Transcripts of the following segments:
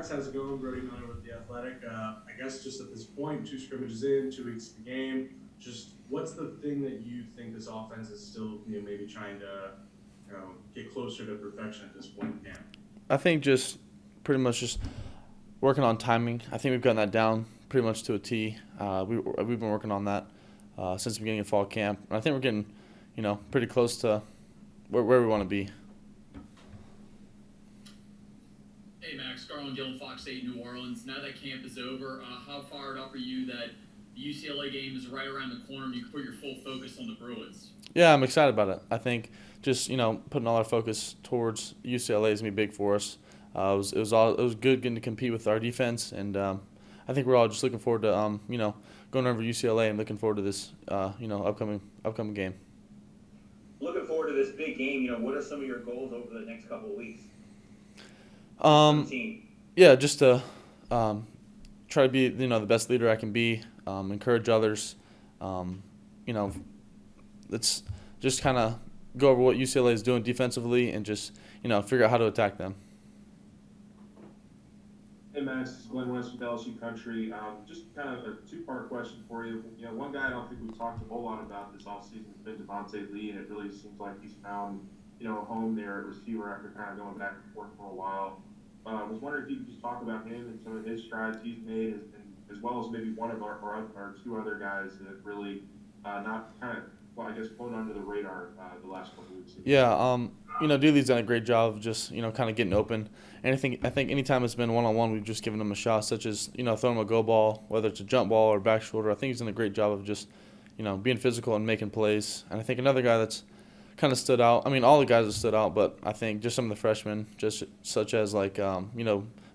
Max, how's it going? Brody Miller with The Athletic. I guess just at this point, two scrimmages in, 2 weeks to the game, just what's the thing that you think this offense is still, maybe trying to, get closer to perfection at this point in camp? I think just pretty much just working on timing. I think we've gotten that down pretty much to a T. We've been working on that since the beginning of fall camp. And I think we're getting, pretty close to where we want to be. Hey Max, Garland Gillen, Fox 8 New Orleans. Now that camp is over, how fired up are you that the UCLA game is right around the corner and you can put your full focus on the Bruins? Yeah, I'm excited about it. I think just putting all our focus towards UCLA is gonna be big for us. It was good getting to compete with our defense, and I think we're all just looking forward to going over UCLA and looking forward to this upcoming game. Looking forward to this big game. What are some of your goals over the next couple of weeks? Team. Yeah, just to try to be the best leader I can be, encourage others. Let's just kind of go over what UCLA is doing defensively and just figure out how to attack them. Hey Max, it's Glenn Wentz with LSU Country. Just kind of a two-part question for you. One guy I don't think we've talked a whole lot about this offseason has been Devontae Lee, and it really seems like he's found a home there at receiver after kind of going back and forth for a while. I was wondering if you could just talk about him and some of his strides he's made, as well as maybe one of our two other guys that really not kind of, flown under the radar the last couple of weeks. Yeah, Dooley's done a great job of just kind of getting open. And I think anytime it's been one-on-one, we've just given him a shot, such as throwing him a go ball, whether it's a jump ball or back shoulder. I think he's done a great job of just being physical and making plays. And I think another guy that's kind of stood out. I mean, all the guys have stood out, but I think just some of the freshmen, just such as like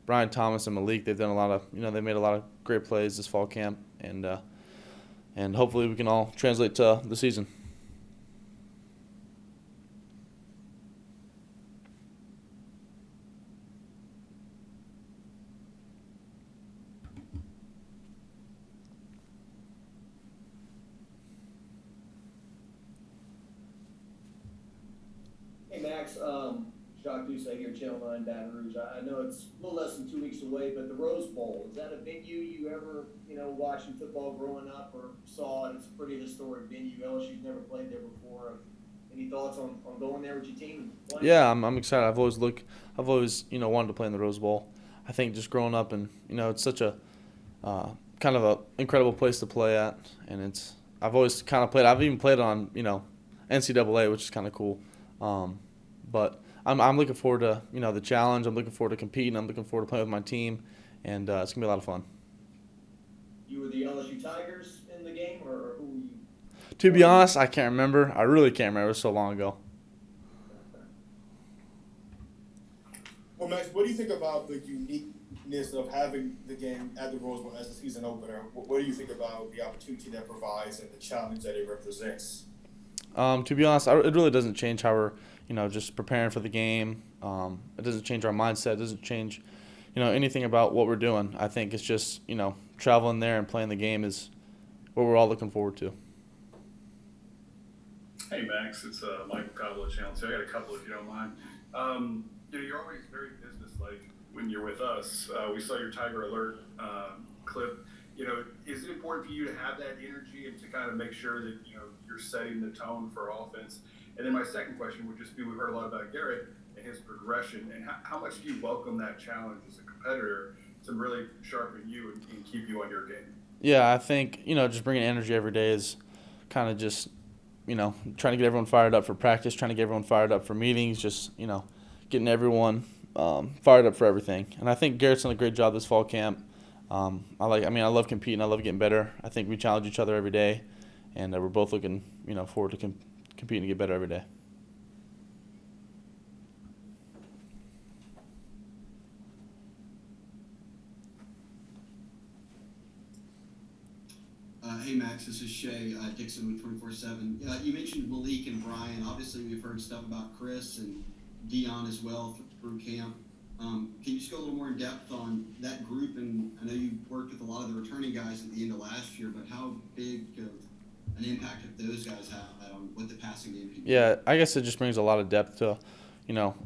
Brian Thomas and Malik, they've done a lot of they made a lot of great plays this fall camp, and hopefully we can all translate to the season. Hey Max, Jacques Doucet here, Channel 9 Baton Rouge. I know it's a little less than 2 weeks away, but the Rose Bowl, is that a venue you ever, watching football growing up or saw? And it's a pretty historic venue. LSU's never played there before. Any thoughts on going there with your team? Yeah, I'm excited. I've always wanted to play in the Rose Bowl. I think just growing up and it's such a kind of a incredible place to play at, and I've always kind of played. I've even played on NCAA, which is kind of cool. But I'm looking forward to the challenge. I'm looking forward to competing. I'm looking forward to playing with my team, and it's gonna be a lot of fun. You were the LSU Tigers in the game, or who were you? To be honest, I can't remember. I really can't remember. It was so long ago. Well, Max, what do you think about the uniqueness of having the game at the Rose Bowl as a season opener? What do you think about the opportunity that provides and the challenge that it represents? To be honest, it really doesn't change how we're, just preparing for the game. It doesn't change our mindset. It doesn't change, anything about what we're doing. I think it's just, traveling there and playing the game is what we're all looking forward to. Hey Max, it's Michael Cobble Channel 2. I got a couple if you don't mind. You're always very businesslike when you're with us. We saw your Tiger Alert clip. Is it important for you to have that energy and to kind of make sure that you're setting the tone for offense? And then my second question would just be: we've heard a lot about Garrett and his progression, and how much do you welcome that challenge as a competitor to really sharpen you and keep you on your game? Yeah, I think just bringing energy every day is kind of just trying to get everyone fired up for practice, trying to get everyone fired up for meetings, just getting everyone fired up for everything. And I think Garrett's done a great job this fall camp. I love competing. I love getting better. I think we challenge each other every day, and we're both looking, forward to competing to get better every day. Hey Max, this is Shay Dixon with 24/7. You mentioned Malik and Brian. Obviously, we've heard stuff about Chris and Dion as well through camp. Can you just go a little more in depth on that group? And I know you worked with a lot of the returning guys at the end of last year, but how big of an impact have those guys had on what the passing game can be? Yeah, I guess it just brings a lot of depth to,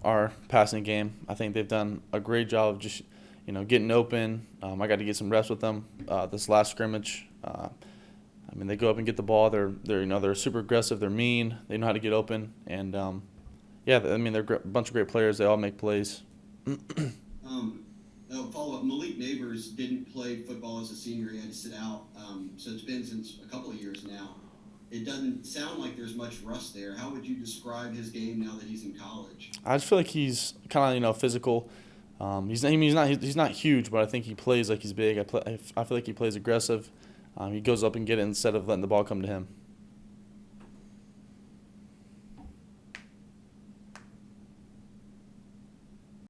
our passing game. I think they've done a great job of just, getting open. I got to get some reps with them this last scrimmage. They go up and get the ball. They're super aggressive. They're mean. They know how to get open. And they're a bunch of great players. They all make plays. Follow up. Malik Neighbors didn't play football as a senior. He had to sit out. So it's been since a couple of years now. It doesn't sound like there's much rust there. How would you describe his game now that he's in college? I just feel like he's kind of physical. He's not huge, but I think he plays like he's big. I feel like he plays aggressive. He goes up and get it instead of letting the ball come to him.